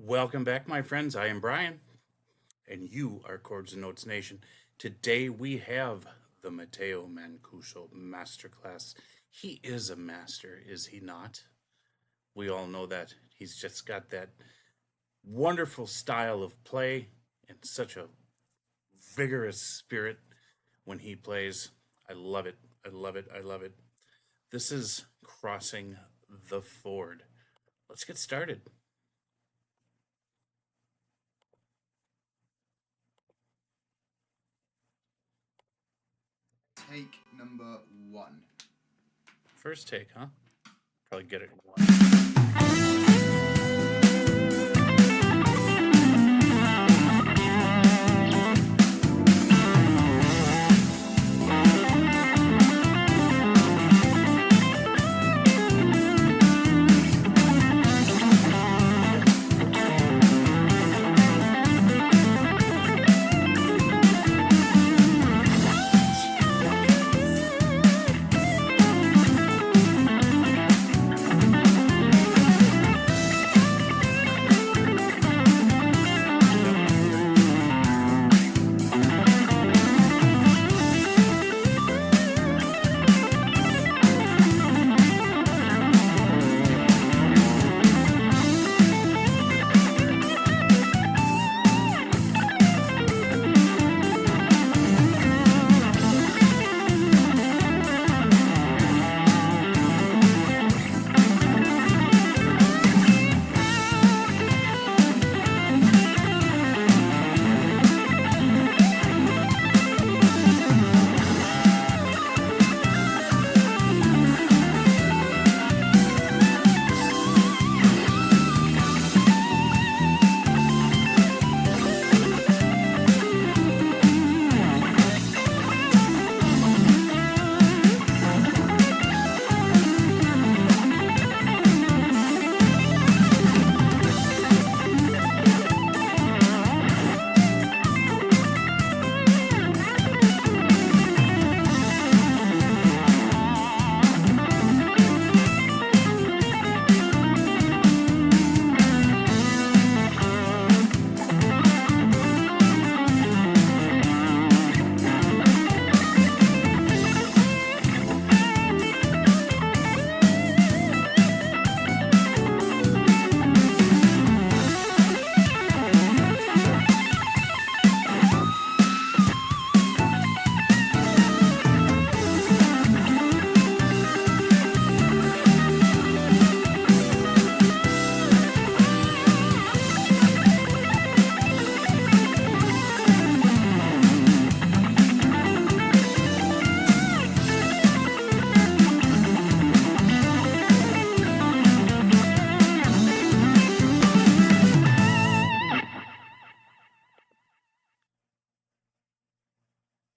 Welcome back, my friends. I am Brian, and you are Chords and Notes Nation. Today we have the Matteo Mancuso Masterclass. He is a master, is he not? We all know that. He's just got that wonderful style of play and such a vigorous spirit when he plays. I love it. I love it. I love it. This is Crossing the Ford. Let's get started. Take number one. First take, huh? Probably get it in one.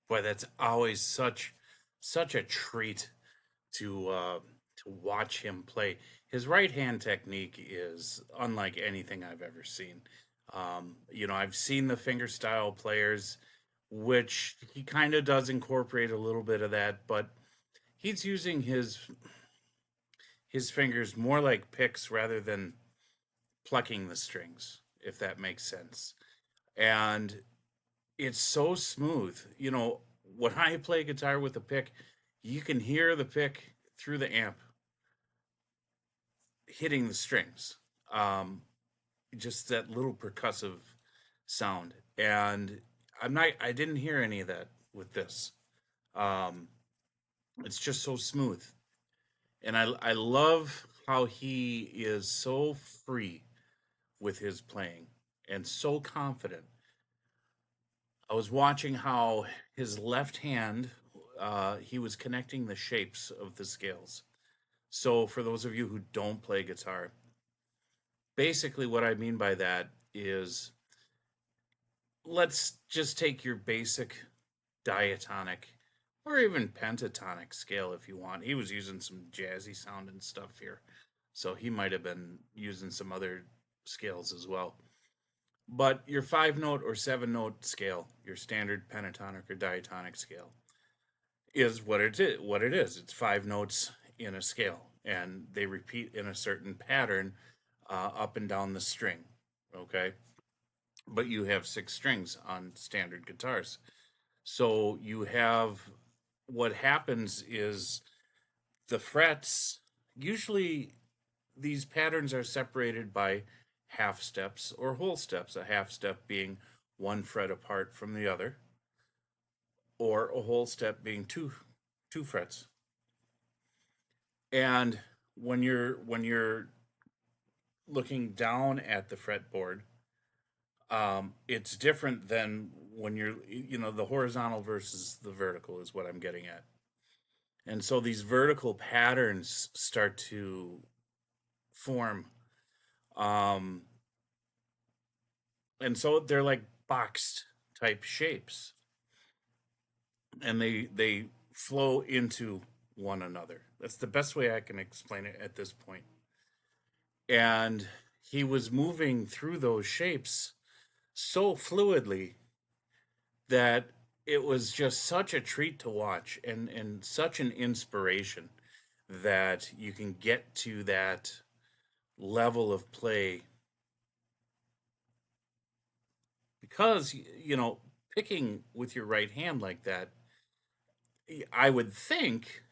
Boy, that's always such a treat to watch him play. His right hand technique is unlike anything I've ever seen. I've seen the fingerstyle players, which he kind of does incorporate a little bit of that, but he's using his fingers more like picks rather than plucking the strings, if that makes sense. And it's so smooth. When I play guitar with a pick, you can hear the pick through the amp hitting the strings. Um, just that little percussive sound. And I didn't hear any of that with this. Um, it's just so smooth. And I love how he is so free with his playing and so confident. I was watching how his left hand, he was connecting the shapes of the scales. So, for those of you who don't play guitar, basically what I mean by that is let's just take your basic diatonic or even pentatonic scale if you want. He was using some jazzy sounding stuff here. So, he might have been using some other scales as well. But your 5 note or 7 note scale, your standard pentatonic or diatonic scale, is what it is. What it is. It's 5 notes in a scale, and they repeat in a certain pattern up and down the string. okay? But you have 6 strings on standard guitars. So you have, what happens is the frets, usually these patterns are separated by half steps or whole steps, a half step being one fret apart from the other, or a whole step being two frets. And when you're looking down at the fretboard, it's different than when you're, the horizontal versus the vertical is what I'm getting at. And so these vertical patterns start to form. Um, and so they're like boxed type shapes. And they flow into one another. That's the best way I can explain it at this point. And he was moving through those shapes so fluidly that it was just such a treat to watch, and such an inspiration that you can get to that level of play, because picking with your right hand like that, I would think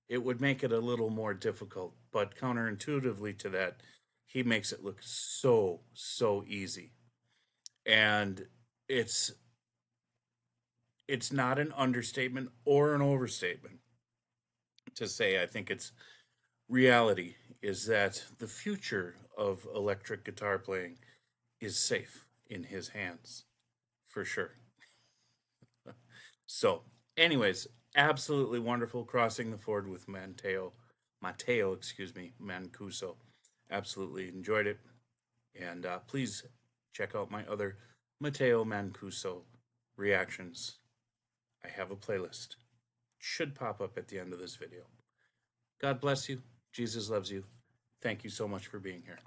it would make it a little more difficult, but counterintuitively to that, he makes it look so easy. And it's it's not an understatement or an overstatement to say, I think it's reality, is that the future of electric guitar playing is safe in his hands, for sure. So, anyways, absolutely wonderful crossing the ford with Matteo, excuse me, Mancuso. Absolutely enjoyed it. And please check out my other Matteo Mancuso reactions. I have a playlist. Should pop up at the end of this video. God bless you. Jesus loves you. Thank you so much for being here.